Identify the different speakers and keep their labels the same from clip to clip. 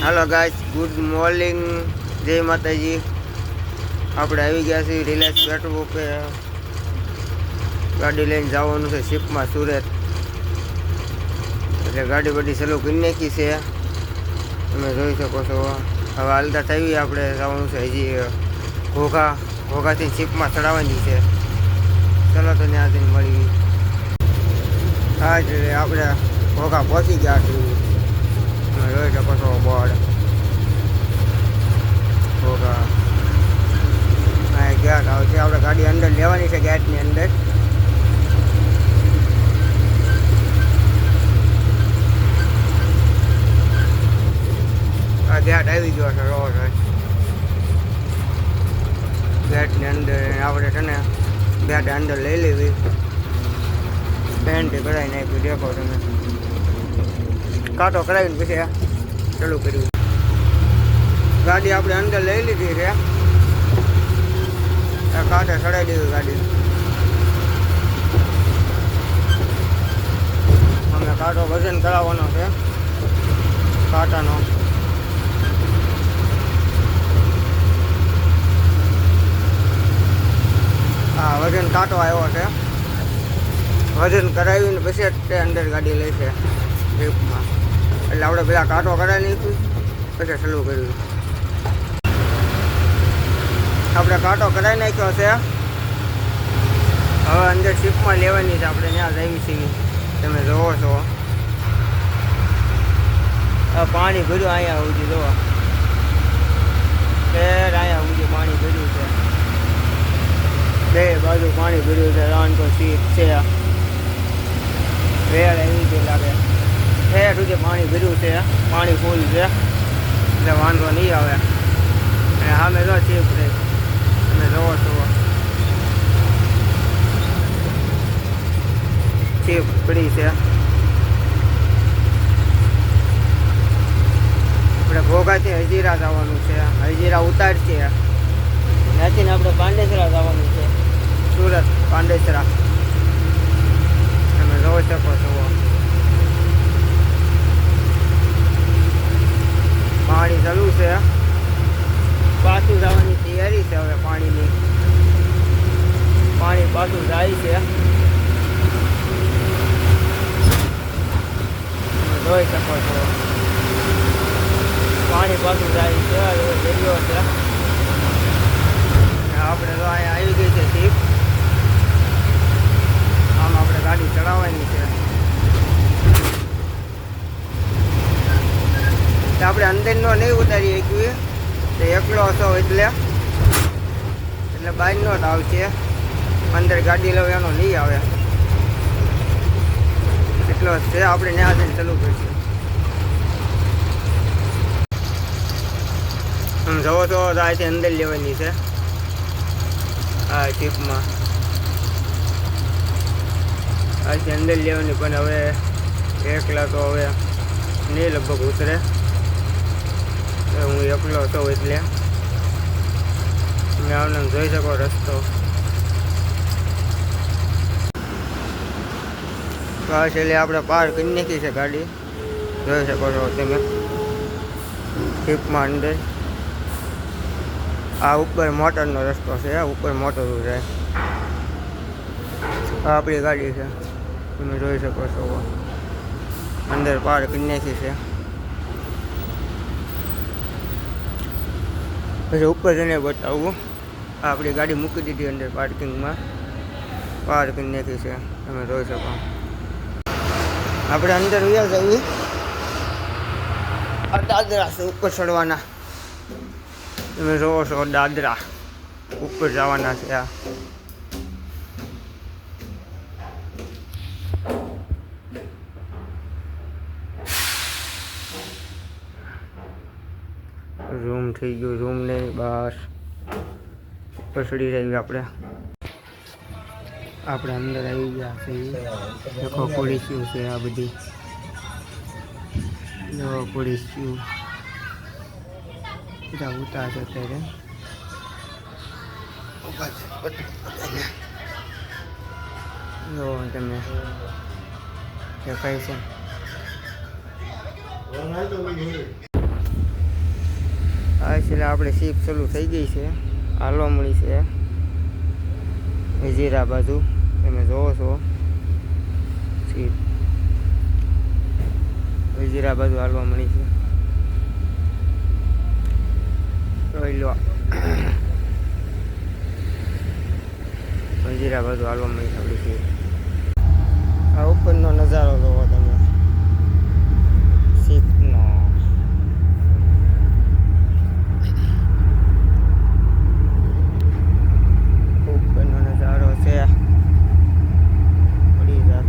Speaker 1: હાલો guys, good morning, જય માતાજી. આપણે આવી ગયા છીએ રિલાયન્સ પેટ્રોલ પંપે. ગાડી લઈને જવાનું છે શિપમાં સુરત. એટલે ગાડી બધી ચાલુ કરી નાખી છે, તમે જોઈ શકો છો. હવે હાલતા થઈ આપણે જવાનું છે હજી ઘોઘાથી શિપમાં ચડાવવાની છે. ચલો તો ત્યાં જઈને મળી. હા જ આપણે ઘોઘા પહોંચી ગયા છીએ. તમે જોઈ શકો છો બોર્ડ ઘોઘા. હા ગેટ આવશે, આપણે ગાડી અંદર લેવાની છે ગેટની અંદર. આ ગેટ આવી ગયો છે રોડ ગેટની અંદર. આપણે છે ને ગેટ અંદર લઈ લેવી. પેન્ટ કરાવી નાખ્યું, દેખો તમે. કાંટો કરાવીને પછી ચાલુ કર્યું. ગાડી આપણે અંદર લઈ લીધી છે. કાંટે ચડાવી દીધી ગાડી. અમે કાંટો વજન કરાવવાનો છે કાંટાનો. હા, વજન કાંટો આવ્યો છે. વજન કરાવીને પછી તે અંદર ગાડી લે છે ટ્રીપમાં. એટલે આપણે પેલા કાંટો કરાવી નાખ્યું, પછી ચાલુ કર્યું. આપણે કાંટો કરાવી નાખ્યો છે. હવે અંદર શિપમાં લેવાની છે. આપણે ત્યાં જઈએ છીએ, તમે જોવો છો. પાણી ભર્યું અહીંયા સુધી, જોવો ફેર અહીંયા સુધી પાણી ભર્યું છે. બે બાજુ પાણી ભર્યું છે. રાન તો સીટ છે, વેળ એવી રીતે લાગે. ફેર સુધી પાણી ભર્યું છે, પાણી ફૂલ છે, એટલે વાંધો નહીં આવે. અને સામે જો ચીપ છે, તમે જોવો છો. ચીપ પડી છે. આપણે ઘોઘાથી હજીરા જવાનું છે. હજીરા ઉતારશે, ત્યાંથી આપણે પાંડેસરા જવાનું છે. સુરત પાંડેસરા, તમે જોઈ શકો છો. પાણી ચાલુ છે. પાછું જવાની તૈયારી છે હવે પાણીની. પાણી પાછું જાય છે, તમે જોઈ શકો છો. પાણી પાછું જાય છે. હવે દરિયો છે. આપણે તો અહીંયા આવી ગઈ છે શીપ. આમ આપણે ગાડી ચડાવવાની છે. આપણે અંદરનો નહીં ઉતારી શકીએ, તો એકલો હશો એટલે બહારનો જ આવશે. અંદર ગાડી લો એનો નહીં આવે, એટલો જ છે. આપણે ત્યાં જઈને ચાલુ કરીશું. આમ જવો તો અહીંથી અંદર લેવાની છે આ શિપમાં. અહીંથી અંદર લેવાની, પણ હવે એકલા તો હવે નહીં લગભગ ઉતરે. હું એકલો હતો એટલે તમે આમને જોઈ શકો રસ્તો. બસ એટલે આપણે પાર કરી નાખી છે ગાડી, જોઈ શકો છો તમે શિપમાં અંદર. આ ઉપર મોટરનો રસ્તો છે, ઉપર મોટર જાય. આ આપણી ગાડી છે, તમે જોઈ શકો છો. અંદર પાર કરી નાખી છે. પછી ઉપર જઈને બતાવું. આપણી ગાડી મૂકી દીધી અંદર પાર્કિંગમાં, પાર્કિંગ નાખી છે, તમે જોઈ શકો. આપણે અંદર વ્યા જઈએ. આ દાદરા છે ઉપર ચડવાના, તમે જોવો છો. દાદરા ઉપર જવાના છે. આ રૂમ થઈ ગયું. રૂમ નહીં, બસ ઉપર ચડી રહ્યું. આપણે અંદર આવી ગયા છે. દેખો પોલીસીઓ છે આ બધી. પોલીસીઓ બધા ઉતાર છે અત્યારે. જો તમે દેખાય છે. આ એટલે આપણે સીપ ચાલુ થઈ ગઈ છે, હાલવા મળી છે હજીરા બાજુ. તમે જોવો છો સીપ હજીરા બાજુ હાલવા મળી છે. જોઈ લો હજીરા બાજુ હાલવા મળી છે આપણી સીપ. આ ઉપરનો નજારો જોવો તમે સીપનો. ઉપરનો નજારો છે પડી જાત.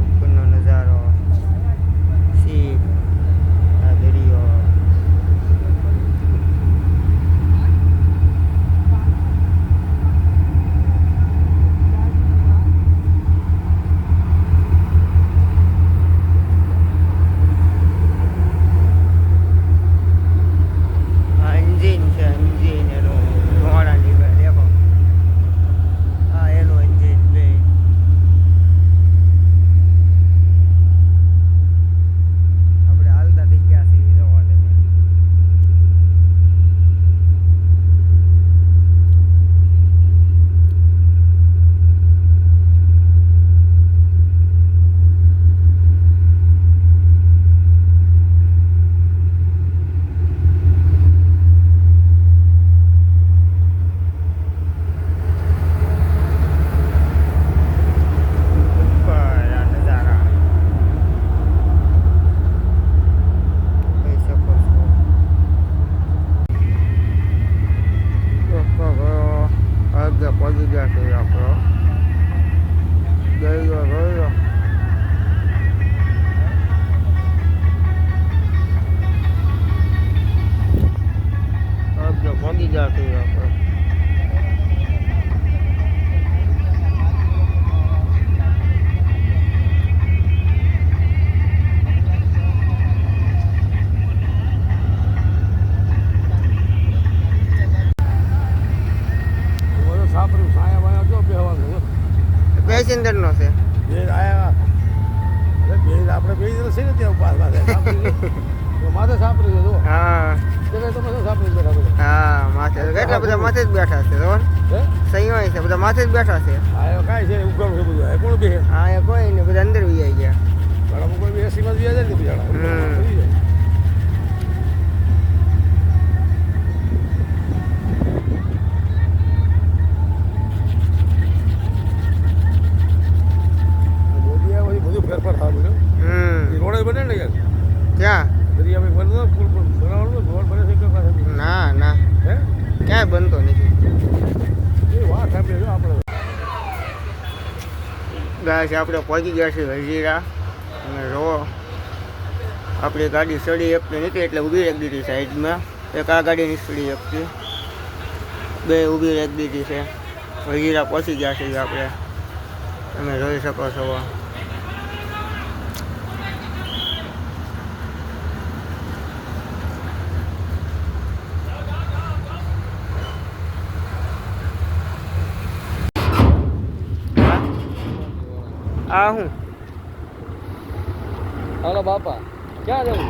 Speaker 1: ઉપરનો નજારો સીપ આ દરિયો. એન્જિન છે, એન્જિન એનું ધોળા નીકળે દેખો. હા એનું એન્જિન બે. આપણે હાલતા થઈ ગયા છીએ જોવા તમે. ઉપર આ નજારા જોઈ શકો છો. આગળ પહોંચી ગયા છે આપણો દરિયો જોયો. આગળ પહોંચી ગયા છે આપણે. પેસેન્જર નો છે. હા હા માથે કેટલા બધા માથે જ બેઠા છે જો સહી છે, બધા માથે જ બેઠા છે. હા એ કોઈ ને બધા અંદર વી આવી ગયા. ક્યાં? ના ના ક્યાંય બનતો નથી. ગાય છે આપણે પહોંચી ગયા છીએ હજીરા. અને જોવો આપણી ગાડી સડી એકતી નથી એટલે ઊભી રાખી દીધી સાઈડમાં. એક આ ગાડી સડી એકતી, બે ઊભી રાખી દીધી છે. હજીરા પહોંચી ગયા છીએ આપણે, તમે જોઈ શકો છો. આ હું
Speaker 2: હાલો બાપા ક્યાં જવું?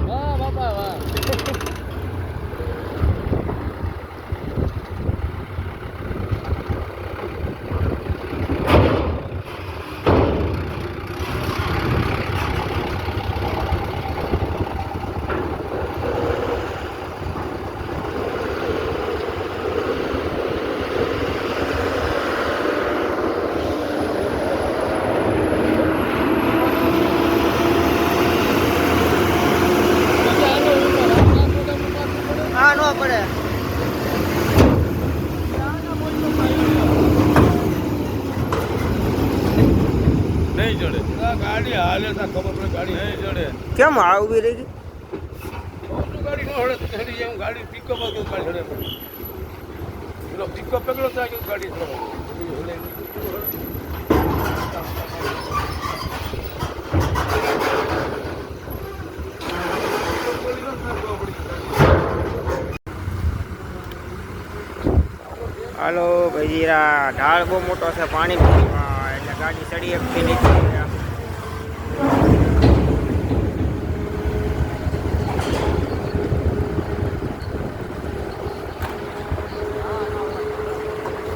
Speaker 2: હા બાપા વાહ. ગાડી હાલે તો ખબર પડે ગાડી નહીં ચડે.
Speaker 1: કેમ આ ઊભી રહી ગઈ?
Speaker 2: ગાડી નો હળે ચડી જાય. ગાડી પિકઅપ ગાડી ચડે પેલો પિકઅપ પકડો થાય ગાડી ચડે.
Speaker 1: હાલો ભજીરા ઢાળ બહુ મોટો છે પાણી પીવા એટલે ગાડી ચડી એકથી નીકળી ગયા.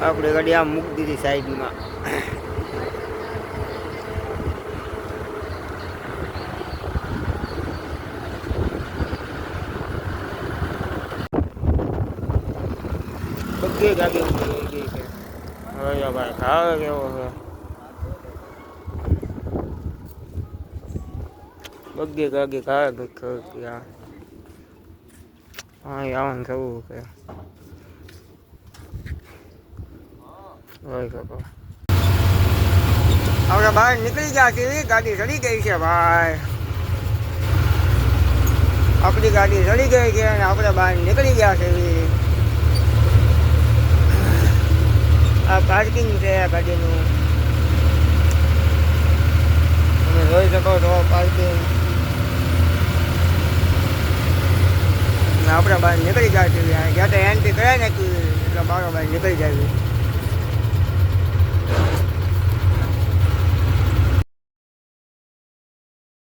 Speaker 1: આપણે ગાડી આમ મૂકી દીધી સાઈડમાં. બધી ગાડી ઉભી ગઈ છે. હવે ભાઈ ખાવે કેવો છે. બધી ગાડી ખાવે ત્યાં આવવાનું થવું છે. હોય શકો આપણે બહાર નીકળી ગયા છીએ. ગાડી ચડી ગઈ છે ભાઈ. આપણી ગાડી ચડી ગઈ છે અને આપણે બહાર નીકળી ગયા છીએ. આ પાર્કિંગ છે ગાડીનું, તમે જોઈ શકો છો પાર્કિંગ. આપણે બહાર નીકળી ગયા છીએ. જ્યાં તો એન્ટ્રી કરાય ને એટલે બહાર નીકળી જાય.